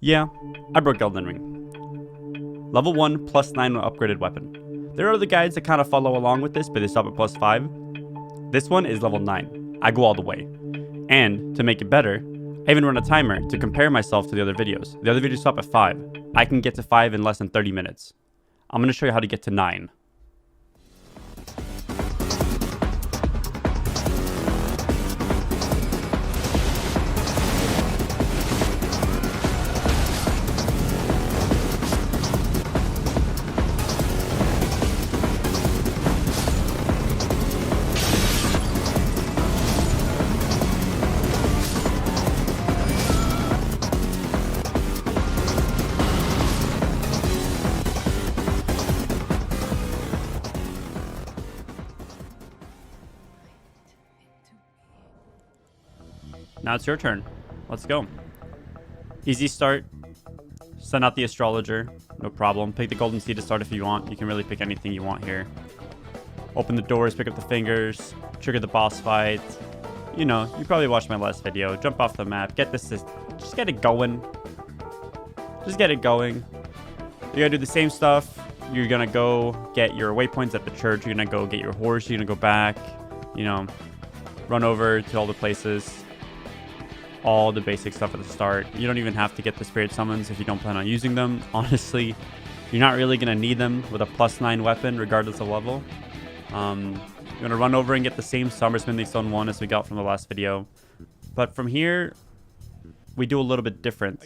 Yeah, I broke Elden Ring. Level 1 plus 9 upgraded weapon. There are other guides that kind of follow along with this, but they stop at plus 5. This one is level 9. I go all the way. And, to make it better, I even run a timer to compare myself to the other videos. The other videos stop at 5. I can get to 5 in less than 30 minutes. I'm going to show you how to get to 9. Now it's your turn. Let's go. Easy start. Send out the astrologer. No problem. Pick the golden seed to start if you want. You can really pick anything you want here. Open the doors, pick up the fingers, trigger the boss fight. You know, you probably watched my last video. Jump off the map. Get this. Just get it going. Just get it going. You're gonna do the same stuff. You're gonna go get your waypoints at the church. You're gonna go get your horse. You're gonna go back. You know, run over to all the places. All the basic stuff at the start. You don't even have to get the spirit summons if you don't plan on using them. Honestly, you're not really going to need them with a plus 9 weapon regardless of level. You're going to run over and get the same Somber Smithing Stone 1 as we got from the last video. But from here, we do a little bit different.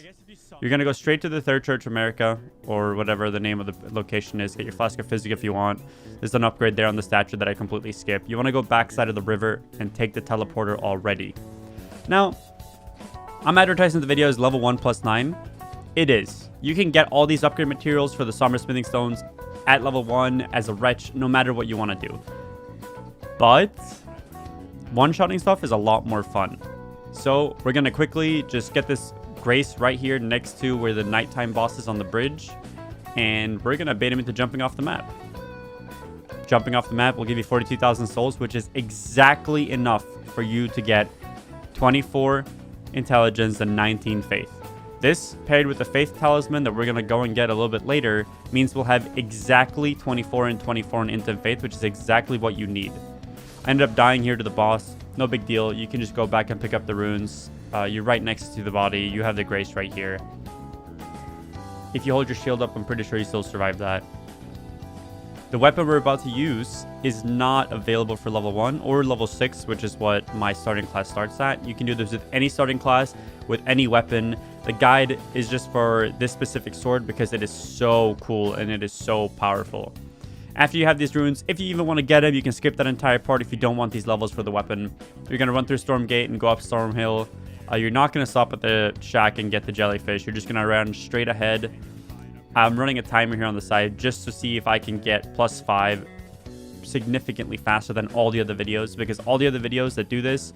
You're going to go straight to the Third Church America, or whatever the name of the location is. Get your Flask of Physic if you want. There's an upgrade there on the statue that I completely skipped. You want to go backside of the river and take the teleporter already. Now, I'm advertising the video as level 1 plus 9. It is. You can get all these upgrade materials for the Somber Smithing Stones at level 1 as a wretch, no matter what you want to do. But one-shotting stuff is a lot more fun. So we're going to quickly just get this Grace right here next to where the nighttime boss is on the bridge. And we're going to bait him into jumping off the map. Jumping off the map will give you 42,000 souls, which is exactly enough for you to get 24 intelligence and 19 faith. This paired with the faith talisman that we're going to go and get a little bit later means we'll have exactly 24 and 24 in int and faith, which is exactly what you need. I ended up dying here to the boss. No big deal. You can just go back and pick up the runes. You're right next to the body. You have the grace right here. If you hold your shield up, I'm pretty sure you still survive that. The weapon we're about to use is not available for level 1 or level 6, which is what my starting class starts at. You can do this with any starting class, with any weapon. The guide is just for this specific sword because it is so cool and it is so powerful. After you have these runes, if you even want to get them, you can skip that entire part if you don't want these levels for the weapon. You're going to run through Stormgate and go up Stormhill. You're not going to stop at the shack and get the jellyfish. You're just going to run straight ahead. I'm running a timer here on the side just to see if I can get plus 5 significantly faster than all the other videos, because all the other videos that do this,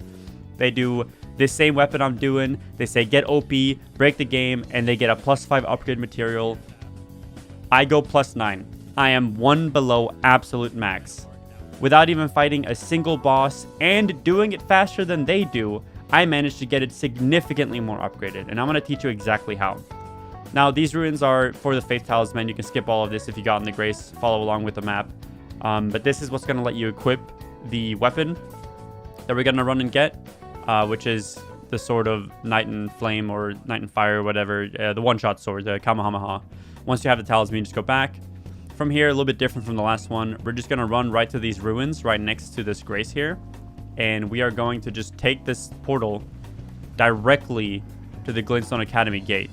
they do this same weapon I'm doing. They say get OP, break the game, and they get a plus 5 upgrade material. I go plus 9. I am 1 below absolute max. Without even fighting a single boss and doing it faster than they do, I managed to get it significantly more upgraded, and I'm going to teach you exactly how. Now, these ruins are for the Faith Talisman. You can skip all of this if you got in the Grace. Follow along with the map. But this is what's going to let you equip the weapon that we're going to run and get, which is the Sword of Night and Flame or Night and Fire or whatever. The one-shot sword, the Kamehameha. Once you have the Talisman, you just go back. From here, a little bit different from the last one. We're just going to run right to these ruins right next to this Grace here. And we are going to just take this portal directly to the Glinstone Academy gate.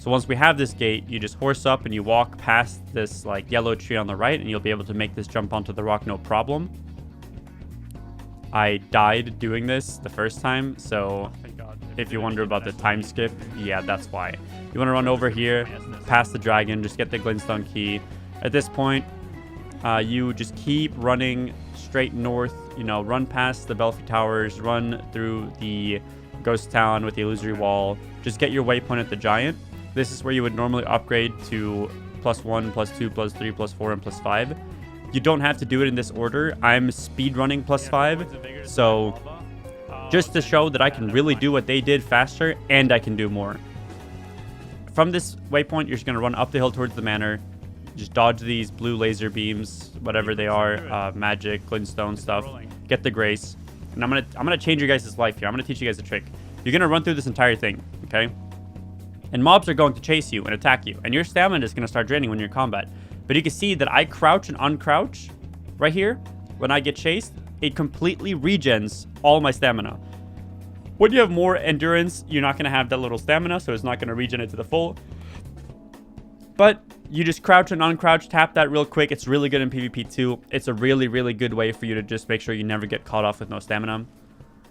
So once we have this gate, you just horse up and you walk past this like yellow tree on the right, and you'll be able to make this jump onto the rock no problem. I died doing this the first time, so if you wonder about the time skip, yeah, that's why. You want to run over here, past the dragon, just get the Glinstone Key. At this point, you just keep running straight north, you know, run past the Belfry Towers, run through the ghost town with the illusory wall. Just get your waypoint at the giant. This is where you would normally upgrade to +1, +2, +3, +4, and +5. You don't have to do it in this order. I'm speedrunning +5, so just to show that I can really do what they did faster and I can do more. from this waypoint, you're just going to run up the hill towards the manor. Just dodge these blue laser beams, whatever they are, magic, glintstone stuff. Get the grace. And I'm gonna change your guys' life here. I'm gonna teach you guys a trick. You're gonna run through this entire thing, okay? And mobs are going to chase you and attack you, and your stamina is gonna start draining when you're in combat. But you can see that I crouch and uncrouch right here. When I get chased, it completely regens all my stamina. When you have more endurance, you're not gonna have that little stamina, so it's not gonna regen it to the full. But you just crouch and uncrouch, tap that real quick. It's really good in PvP too. It's a really, really good way for you to just make sure you never get caught off with no stamina.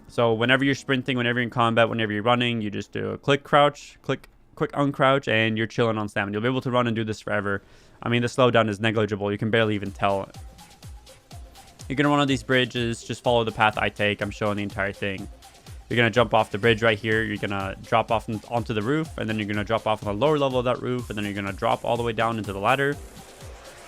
So whenever you're sprinting, whenever you're in combat, whenever you're running, you just do a click crouch, click quick uncrouch, and you're chilling on stamina. You'll be able to run and do this forever. I mean, the slowdown is negligible. You can barely even tell. You're going to run on these bridges. Just follow the path I take. I'm showing the entire thing. You're going to jump off the bridge right here. You're going to drop off onto the roof, and then you're going to drop off on the lower level of that roof, and then you're going to drop all the way down into the ladder.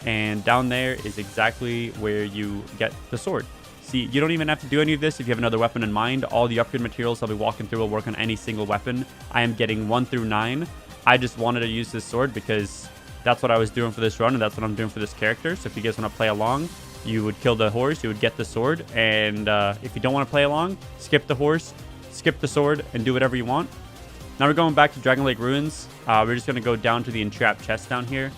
And down there is exactly where you get the sword. See, you don't even have to do any of this if you have another weapon in mind. All the upgrade materials I'll be walking through will work on any single weapon. I am getting 1 through 9. I just wanted to use this sword because that's what I was doing for this run, and that's what I'm doing for this character. So if you guys want to play along, you would kill the horse, you would get the sword, and if you don't want to play along, skip the horse, skip the sword, and do whatever you want. Now we're going back to Dragon Lake Ruins. We're just going to go down to the entrapped chest down here.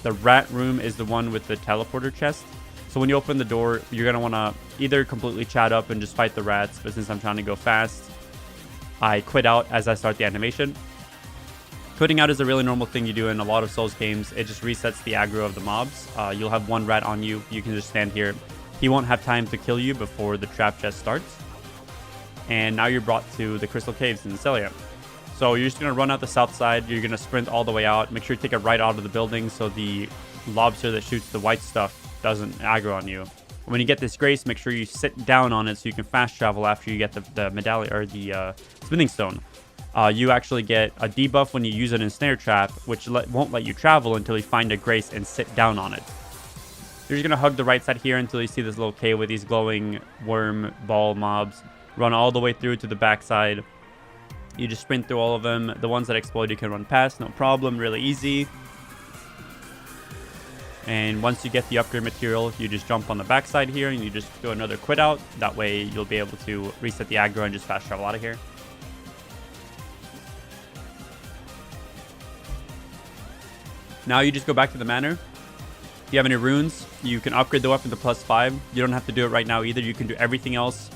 The rat room is the one with the teleporter chest. So when you open the door, you're going to want to either completely chat up and just fight the rats, but since I'm trying to go fast, I quit out as I start the animation. Quitting out is a really normal thing you do in a lot of Souls games. It just resets the aggro of the mobs. You'll have one rat on you. You can just stand here. He won't have time to kill you before the trap chest starts. And now you're brought to the Crystal Caves in Celia. So you're just going to run out the south side. You're going to sprint all the way out. Make sure you take a right out of the building so the lobster that shoots the white stuff doesn't aggro on you. When you get this grace, make sure you sit down on it so you can fast travel after you get the medallion or the spinning stone. You actually get a debuff when you use it in snare trap, which won't let you travel until you find a grace and sit down on it. You're just going to hug the right side here until you see this little cave with these glowing worm ball mobs. Run all the way through to the back side. You just sprint through all of them. The ones that explode you can run past, no problem, really easy. And once you get the upgrade material, you just jump on the back side here and you just do another quit out. That way you'll be able to reset the aggro and just fast travel out of here. Now you just go back to the manor. If you have any runes, you can upgrade the weapon to +5. You don't have to do it right now either. You can do everything else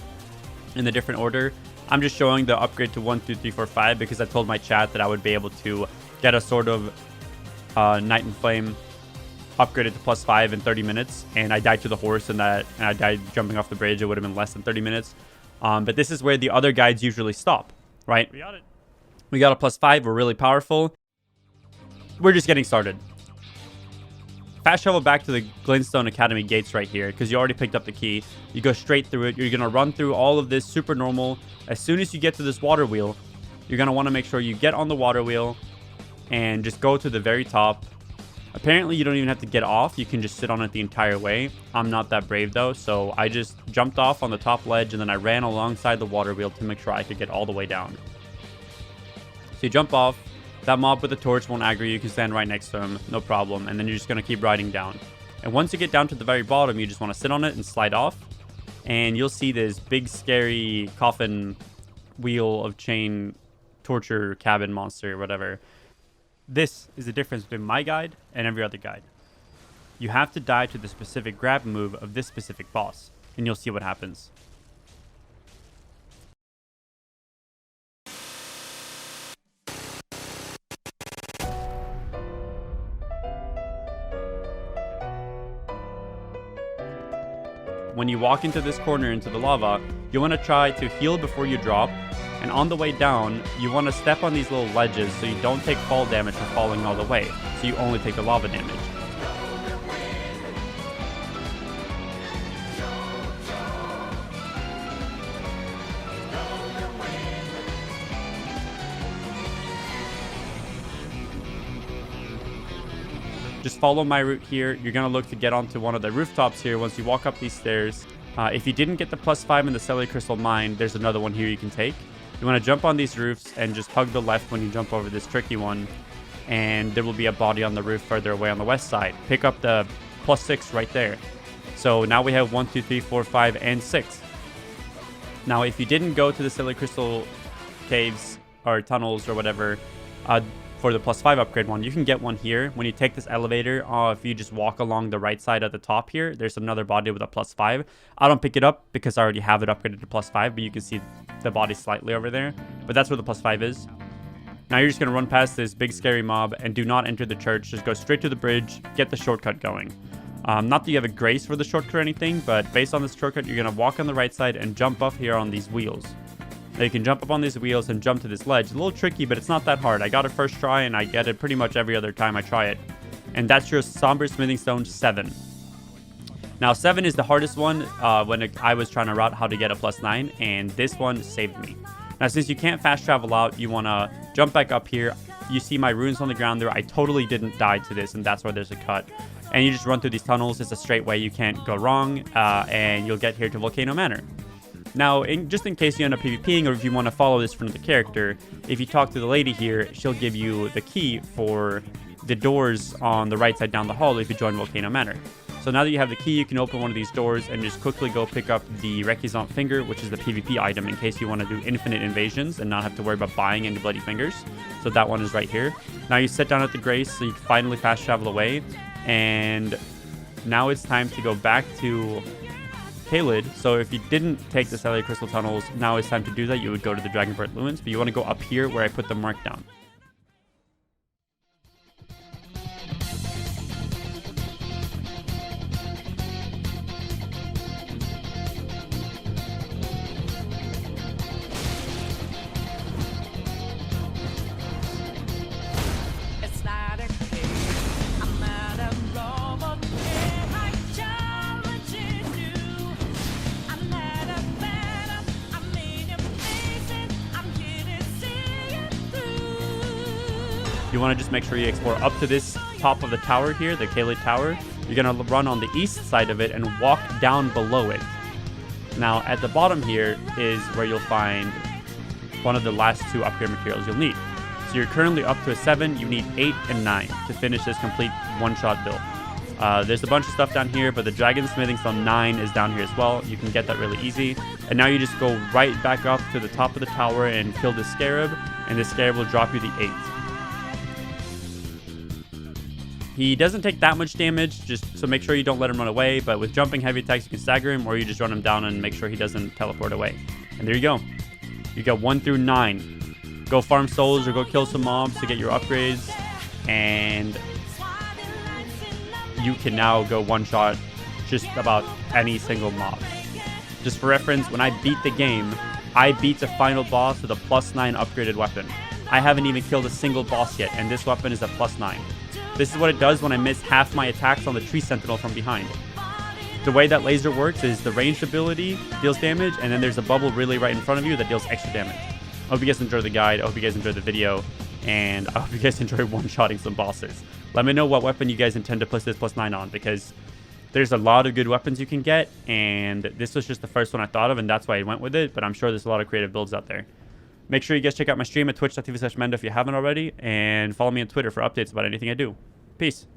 in a different order. I'm just showing the upgrade to 1, 2, 3, 4, 5 because I told my chat that I would be able to get a sort of Night and Flame upgraded to +5 in 30 minutes. And I died to the horse and I died jumping off the bridge. It would have been less than 30 minutes. But this is where the other guides usually stop, right? We got it. We got a +5. We're really powerful. We're just getting started. Fast travel back to the Glinstone Academy gates right here because you already picked up the key. You go straight through it. You're going to run through all of this super normal. As soon as you get to this water wheel, you're going to want to make sure you get on the water wheel and just go to the very top. Apparently, you don't even have to get off. You can just sit on it the entire way. I'm not that brave, though, so I just jumped off on the top ledge, and then I ran alongside the water wheel to make sure I could get all the way down. So you jump off. That mob with the torch won't aggro you. You can stand right next to him, no problem. And then you're just going to keep riding down. And once you get down to the very bottom, you just want to sit on it and slide off. And you'll see this big, scary coffin wheel of chain torture cabin monster or whatever. This is the difference between my guide and every other guide. You have to die to the specific grab move of this specific boss. And you'll see what happens. When you walk into this corner into the lava, you want to try to heal before you drop, and on the way down, you want to step on these little ledges so you don't take fall damage from falling all the way, so you only take the lava damage. Just follow my route here. You're going to look to get onto one of the rooftops here once you walk up these stairs. If you didn't get the +5 in the Cellular Crystal Mine, there's another one here you can take. You want to jump on these roofs and just hug the left when you jump over this tricky one. And there will be a body on the roof further away on the west side. Pick up the +6 right there. So now we have 1, 2, 3, 4, 5, and 6. Now, if you didn't go to the Caelid Crystal caves or tunnels or whatever for the +5 upgrade one, you can get one here. When you take this elevator, if you just walk along the right side at the top here, there's another body with a +5. I don't pick it up because I already have it upgraded to +5, but you can see the body slightly over there. But that's where the +5 is. Now you're just going to run past this big scary mob and do not enter the church. Just go straight to the bridge, get the shortcut going. Not that you have a grace for the shortcut or anything, but based on this shortcut, you're going to walk on the right side and jump up here on these wheels. Now you can jump up on these wheels and jump to this ledge. A little tricky, but it's not that hard. I got it first try, and I get it pretty much every other time I try it. And that's your Somber Smithing Stone 7. Now 7 is the hardest one when I was trying to route how to get a +9, and this one saved me. Now since you can't fast travel out, you want to jump back up here. You see my runes on the ground there. I totally didn't die to this, and that's why there's a cut. And you just run through these tunnels. It's a straight way. You can't go wrong, and you'll get here to Volcano Manor. Now, just in case you end up PvPing, or if you want to follow this from the character, if you talk to the lady here, she'll give you the key for the doors on the right side down the hall if you join Volcano Manor. So now that you have the key, you can open one of these doors and just quickly go pick up the Recusant Finger, which is the PvP item in case you want to do infinite invasions and not have to worry about buying any bloody fingers. So that one is right here. Now you sit down at the Grace so you can finally fast travel away. And now it's time to go back to Caelid. So if you didn't take the Caelid Crystal Tunnels, now it's time to do that. You would go to the Dragonbird Ruins, but you want to go up here where I put the mark down. You want to just make sure you explore up to this top of the tower here, the Caelid Tower. You're going to run on the east side of it and walk down below it. Now, at the bottom here is where you'll find one of the last 2 upgrade materials you'll need. So you're currently up to a 7. You need 8 and 9 to finish this complete one-shot build. There's a bunch of stuff down here, but the Dragon Smithing Stone 9 is down here as well. You can get that really easy. And now you just go right back up to the top of the tower and kill the Scarab, and the Scarab will drop you the 8. He doesn't take that much damage, just so make sure you don't let him run away. But with jumping heavy attacks, you can stagger him, or you just run him down and make sure he doesn't teleport away. And there you go. You got 1 through 9. Go farm souls or go kill some mobs to get your upgrades. And you can now go one-shot just about any single mob. Just for reference, when I beat the game, I beat the final boss with a +9 upgraded weapon. I haven't even killed a single boss yet, and this weapon is a +9. This is what it does when I miss half my attacks on the Tree Sentinel from behind. The way that laser works is the ranged ability deals damage, and then there's a bubble really right in front of you that deals extra damage. I hope you guys enjoyed the guide. I hope you guys enjoyed the video, and I hope you guys enjoy one-shotting some bosses. Let me know what weapon you guys intend to put this +9 on, because there's a lot of good weapons you can get, and this was just the first one I thought of, and that's why I went with it, but I'm sure there's a lot of creative builds out there. Make sure you guys check out my stream at twitch.tv/Mendo if you haven't already, and follow me on Twitter for updates about anything I do. Peace.